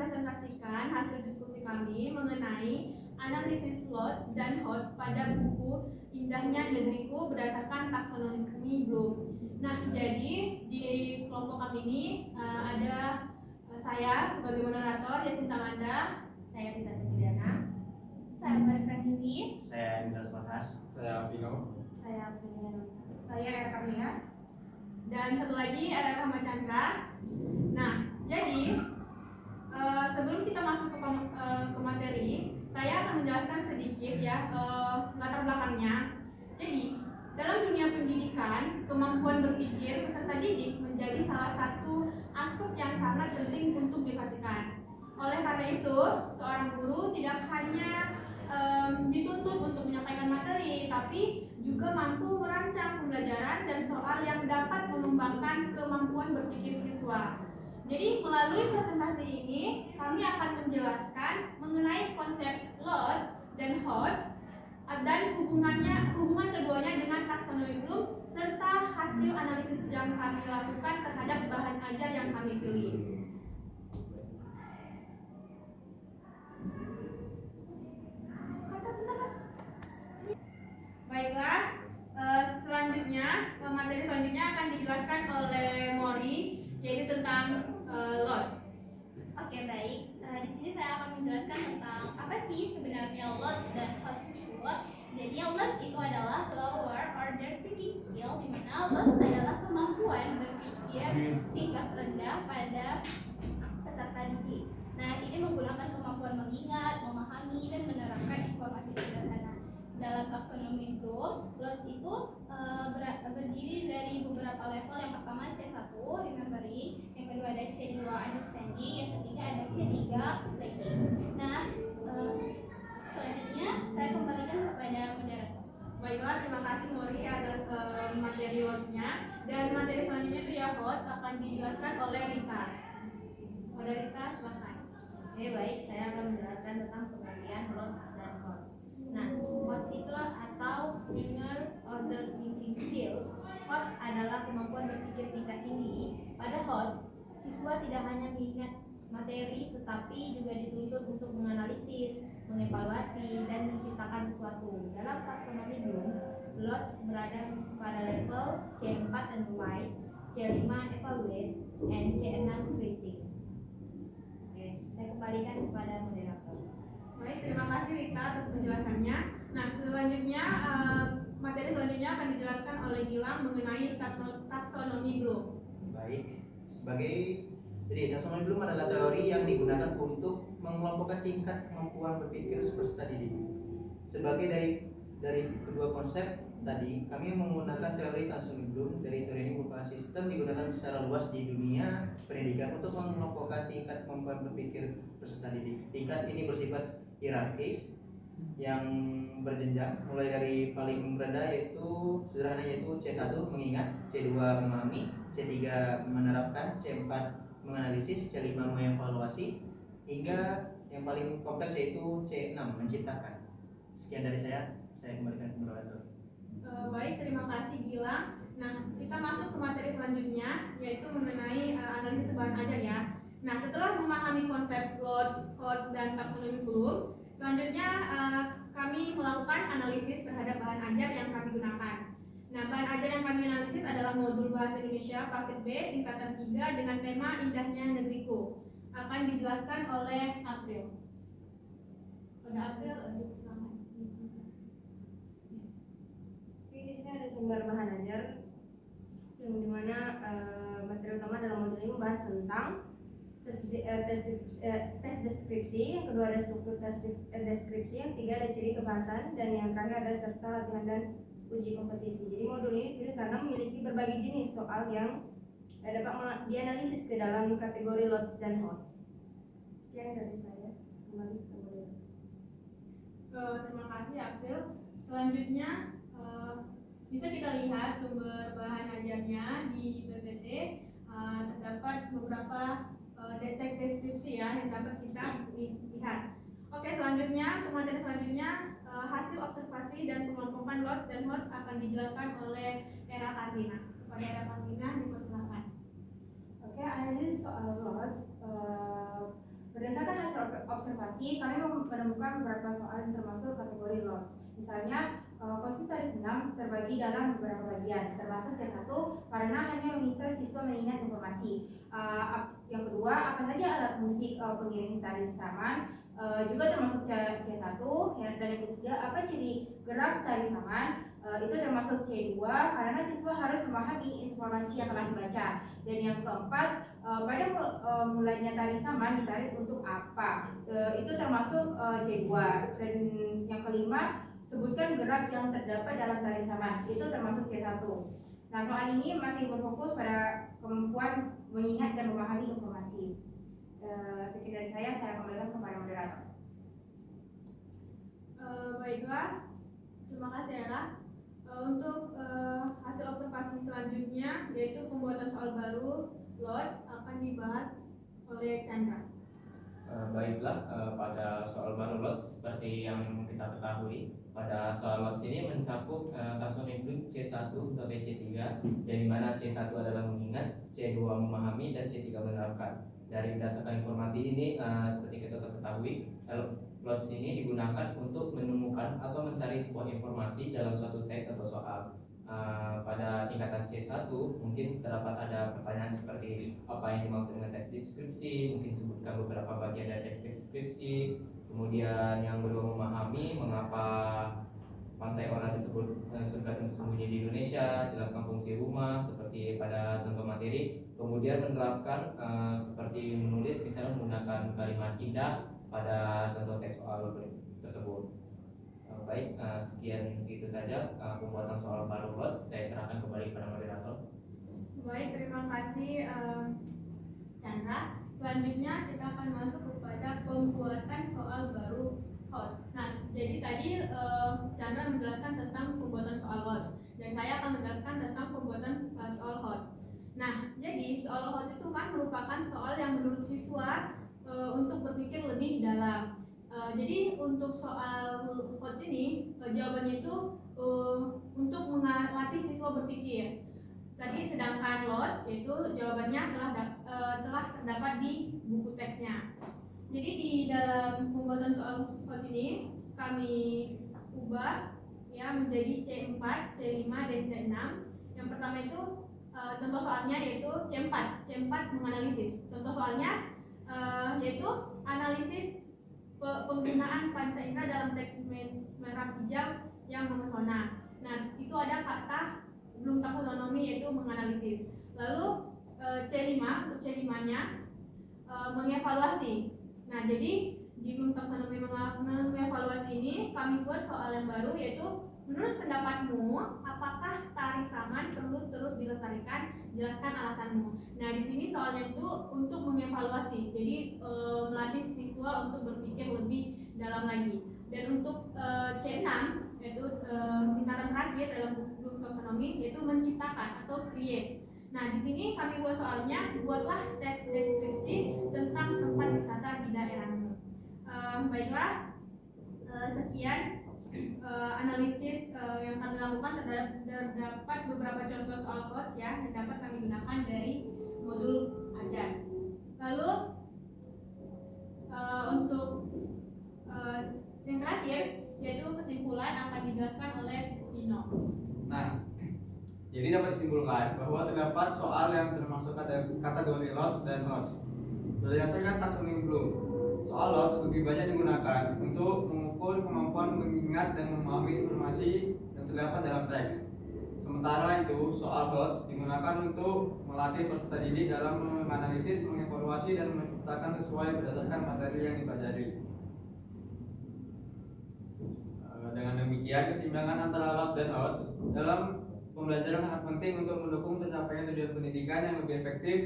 mempresentasikan hasil diskusi kami mengenai analisis lots dan HOTS pada buku Indahnya Negeriku berdasarkan taksonomi Bloom. Nah, jadi di kelompok kami ini ada saya sebagai moderator, Yasinta Manda, saya Rita Sepidana, saya Marifah Dewi, saya Indra Sohas, saya Vino, saya Pilihan, saya Erka Mia, dan satu lagi ada Rahmat Chandra. Nah, jadi sebelum kita masuk ke materi, saya akan menjelaskan sedikit ya latar belakangnya. Jadi, dalam dunia pendidikan, kemampuan berpikir peserta didik menjadi salah satu aspek yang sangat penting untuk diperhatikan. Oleh karena itu, seorang guru tidak hanya dituntut untuk menyampaikan materi, tapi juga mampu merancang pembelajaran dan soal yang dapat mengembangkan kemampuan berpikir siswa. Jadi melalui presentasi ini kami akan menjelaskan mengenai konsep lots dan HOTS dan hubungan keduanya dengan taksonomi Bloom serta hasil analisis yang kami lakukan terhadap bahan ajar yang kami pilih. Baiklah, materi selanjutnya akan dijelaskan oleh Mori, yaitu tentang lots. Oke, baik. Di sini saya akan menjelaskan tentang apa sih sebenarnya lots dan HOTS itu. Jadi lots itu adalah lower order thinking skill, di mana lots adalah kemampuan berpikir tingkat rendah pada peserta didik. Nah, ini menggunakan kemampuan mengingat, memahami, dan menerapkan informasi sederhana. Dalam taksonomi Bloom, lots itu berdiri dari beberapa level. Yang pertama C1, remembering, yang kedua ada C2, understanding, yang ketiga ada C3, playing. Nah, selanjutnya saya kembalikan kepada moderator. Baiklah, terima kasih Mori atas materi lots-nya. Dan materi selanjutnya itu ya HOTS akan dijelaskan oleh Rita. Oleh Rita, silakan. Oke, baik, saya akan menjelaskan tentang pengertian lots dan HOTS. Nah, HOTS itu atau Higher Order Thinking Skills. HOTS adalah kemampuan berpikir tingkat tinggi. Pada HOTS, siswa tidak hanya mengingat materi, tetapi juga dituntut untuk menganalisis, mengevaluasi, dan menciptakan sesuatu. Dalam taksonomi Bloom, lots berada pada level C4 analyze, C5 evaluate, dan C6 critique. Oke, saya kembalikan kepada moderator. Baik, terima kasih Rita atas penjelasannya. Nah, selanjutnya materi selanjutnya akan dijelaskan oleh Gilang mengenai taksonomi Bloom. Baik, jadi taksonomi Bloom adalah teori yang digunakan untuk mengelompokkan tingkat kemampuan berpikir peserta didik. Sebagai dari kedua konsep tadi, kami menggunakan teori taksonomi Bloom. Dari teori ini merupakan sistem digunakan secara luas di dunia pendidikan untuk mengelompokkan tingkat kemampuan berpikir peserta didik. Tingkat ini bersifat hierarkis yang berjenjang, mulai dari paling rendah yaitu C1 mengingat, C2 memahami, C3 menerapkan, C4 menganalisis, C5 mengevaluasi, hingga yang paling kompleks yaitu C6 menciptakan. Sekian dari saya kembalikan ke moderator. Baik, terima kasih Gilang. Nah, kita masuk ke materi selanjutnya yaitu mengenai analisis bahan ajar ya. Nah, setelah memahami konsep lots, HOTS, dan taksonomi Bloom, selanjutnya kami melakukan analisis terhadap bahan ajar yang kami gunakan. Nah, bahan ajar yang kami analisis adalah modul bahasa Indonesia paket B tingkatan 3 dengan tema Indahnya Negeriku. Akan dijelaskan oleh April. Pada April, silakan. Di sini ada sumber bahan ajar yang dimana materi utama dalam modul ini membahas tentang tes deskripsi, yang kedua ada struktur tes deskripsi, yang tiga ada ciri kebahasan, dan yang terakhir ada serta latihan dan uji kompetisi. Jadi modul ini dipilih karena memiliki berbagai jenis soal yang dapat dianalisis ke dalam kategori lots dan HOTS. Sekian dari saya. Kembali ke modul. Terima kasih April. Selanjutnya bisa kita lihat sumber bahan ajarnya di PPT. Terdapat beberapa teks deskripsi ya yang dapat kita lihat. Oke, selanjutnya materi selanjutnya hasil observasi dan pengelompokan lots dan HOTS akan dijelaskan oleh Era Karina. Kepada Era Karina dipersilakan. Oke, analisis soal lots Berdasarkan hasil observasi, kami menemukan beberapa soal yang termasuk kategori lots. Misalnya, konsep tari senam terbagi dalam beberapa bagian, termasuk C1 karena hanya meminta siswa mengingat informasi. Yang kedua, apa saja alat musik pengiring tari saman, juga termasuk C1. Dan yang ketiga, apa ciri gerak tari saman, itu termasuk C2 karena siswa harus memahami informasi yang telah dibaca. Dan yang keempat, pada mulanya tari saman ditarik untuk apa, itu termasuk C2. Dan yang kelima, sebutkan gerak yang terdapat dalam tari saman, itu termasuk C1. Nah, soal ini masih berfokus pada kemampuan mengingat dan memahami informasi. Sekian dari saya kembalikan kepada moderator. Baiklah, terima kasih Ella. Untuk hasil observasi selanjutnya, yaitu pembuatan soal baru lots, akan dibahas oleh Chandra. Baiklah, pada soal baru lots seperti yang kita ketahui, pada soal lots ini mencakup taksonomi C1 sampai C3, yang dimana C1 adalah mengingat, C2 memahami, dan C3 menerapkan. Dari berdasarkan informasi ini, seperti kita ketahui, lots ini digunakan untuk menemukan atau mencari sebuah informasi dalam suatu teks atau soal. Pada tingkatan C1 mungkin terdapat ada pertanyaan seperti apa yang dimaksud dengan teks deskripsi, mungkin sebutkan beberapa bagian dari teks deskripsi. Kemudian yang kedua, memahami mengapa pantai Ora disebut surga tersembunyi di Indonesia, jelaskan fungsi rumah seperti pada contoh materi. Kemudian menerapkan seperti menulis misalnya menggunakan kalimat indah pada contoh teks soal tersebut. Baik, sekian segitu saja pembuatan soal baru lots. Saya serahkan kembali kepada moderator. Baik, terima kasih Chandra. Selanjutnya kita akan masuk kepada pembuatan soal baru host. Nah, jadi tadi Chandra menjelaskan tentang pembuatan soal host, dan saya akan menjelaskan tentang pembuatan soal host. Nah, jadi soal host itu kan merupakan soal yang menurut siswa untuk berpikir lebih dalam. Jadi untuk soal host ini jawabannya itu untuk melatih siswa berpikir. Tadi sedangkan lots itu jawabannya telah terdapat di buku teksnya. Jadi di dalam pembuatan soal host ini kami ubah ya menjadi C4, C5 dan C6. Yang pertama itu contoh soalnya yaitu C4 menganalisis. Contoh soalnya yaitu analisis penggunaan panca indera dalam teks merah hijau yang memesona. Nah, itu ada kata belum taksonomi yaitu menganalisis. Lalu C5 untuk C5-nya mengevaluasi. Nah, jadi di belum taksonomi mengevaluasi ini kami buat soal yang baru yaitu menurut pendapatmu apakah tari saman perlu terus dilestarikan? Jelaskan alasanmu. Nah, di sini soalnya itu untuk mengevaluasi. Jadi melatih siswa untuk berpikir lebih dalam lagi. Dan untuk C6 yaitu tingkatan terakhir dalam belum taksonomi yaitu menciptakan atau create. Nah, di sini kami buat soalnya, buatlah teks deskripsi tentang tempat wisata di daerahmu. Baiklah, sekian analisis yang kami lakukan. Terdapat beberapa contoh soal quotes ya yang dapat kami gunakan dari modul ajar. Lalu untuk yang terakhir yaitu kesimpulan akan dijelaskan oleh Dino. Nah, jadi dapat disimpulkan bahwa terdapat soal yang termasuk kategori lots dan hots. Berdasarkan taksonomi Bloom, soal lots lebih banyak digunakan untuk mengukur kemampuan mengingat dan memahami informasi yang terdapat dalam teks. Sementara itu, soal hots digunakan untuk melatih peserta didik dalam menganalisis, mengevaluasi, dan menciptakan sesuai berdasarkan materi yang dipelajari. Dengan demikian, keseimbangan antara lots dan hots dalam pembelajaran sangat penting untuk mendukung tercapainya tujuan pendidikan yang lebih efektif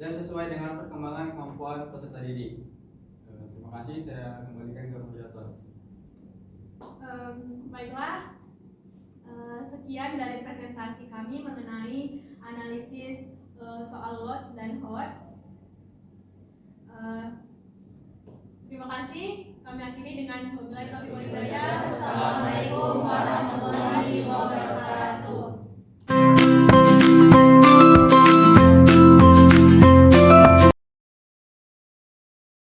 dan sesuai dengan perkembangan kemampuan peserta didik. Terima kasih, saya kembalikan ke moderator. Baiklah, sekian dari presentasi kami mengenai analisis soal lots dan hots. Terima kasih. Kami akhiri dengan wabillahi taufiq wal hidayah. Wassalamualaikum warahmatullahi wabarakatuh.